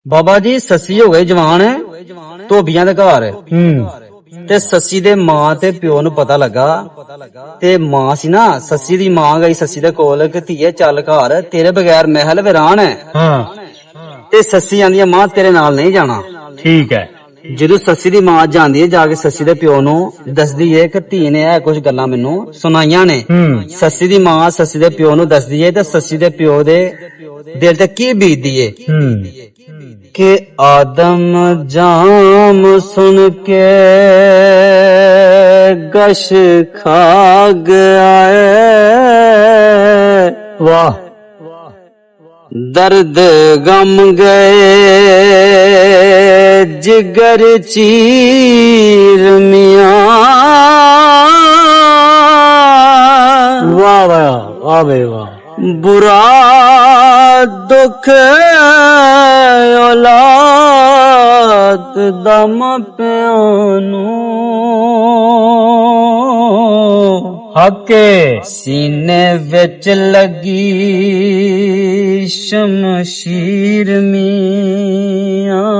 ਬਾਬਾ ਜੀ ਸੱਸੀ ਹੋ ਗਏ ਜਵਾਨ ਧੋਬੀਆਂ ਦੇ ਘਰ ਤੇ ਸੱਸੀ ਦੇ ਮਾਂ ਤੇ ਪਿਓ ਨੂੰ ਪਤਾ ਲੱਗਾ ਤੇ ਮਾਂ ਸੀ ਨਾ ਸੱਸੀ ਦੀ ਮਾਂ ਗਈ ਸੱਸੀ ਦੇ ਕੋਲ ਕਿ ਧੀਏ ਚੱਲ ਘਰ ਤੇਰੇ ਬਗੈਰ ਮਹਿਲ ਵਿਰਾਨ ਹੈ। ਤੇ ਸੱਸੀ ਆਂਦੀ ਮਾਂ ਤੇਰੇ ਨਾਲ ਨਹੀਂ ਜਾਣਾ। ਠੀਕ ਹੈ। ਜਦੋਂ ਸੱਸੀ ਦੀ ਮਾਂ ਜਾਂਦੀ ਹੈ ਜਾ ਕੇ ਸੱਸੀ ਦੇ ਪਿਓ ਨੂੰ ਦੱਸਦੀ ਹੈ ਕਿ ਧੀ ਨੇ ਇਹ ਕੁਝ ਗੱਲਾਂ ਮੈਨੂੰ ਸੁਣਾਈਆਂ ਨੇ। ਸੱਸੀ ਦੀ ਮਾਂ ਸੱਸੀ ਦੇ ਪਿਓ ਨੂੰ ਦੱਸਦੀ ਹੈ ਤੇ ਸੱਸੀ ਦੇ ਪਿਓ ਦੇ ਦਿਲ ਤੇ ਕੀ ਬੀਤਦੀ ਹੈ ਕਿ ਆਦਮ ਜਾਮ ਸੁਣ ਕੇ ਗਸ਼ ਖਾ ਗਿਆ। ਵਾਹ दर्द गम गए जिगर चीर मियां। वाह वाह वाह बे वाह। बुरा दुख औलाद दम प्यानू हके सीने विच लगी शमशीर मियां।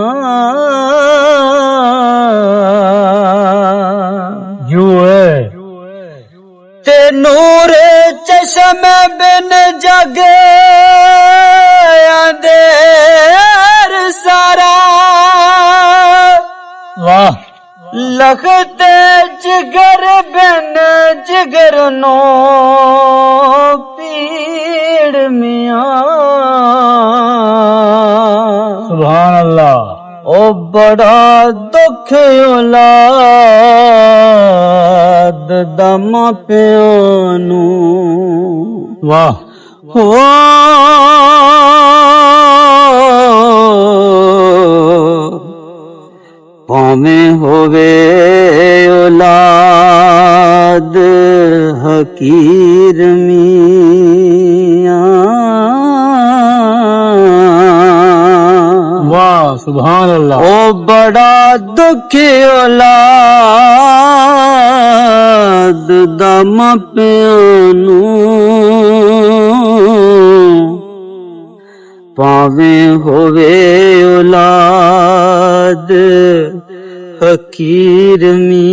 यू है ते नूरे चश्मे बिन जग अंधेर सारा। वाह लखते जिगर बिन जिगर नो पीड़ मियां। सुभान अल्लाह। ओ बड़ा दुख औलाद दम प्यानू। वाह हो भावें होवे औलाद हकीर मियां। वाह सुभान अल्लाह। ओ बड़ा दुख औलाद दम प्यानू। भावें होवे औलाद फकीर मी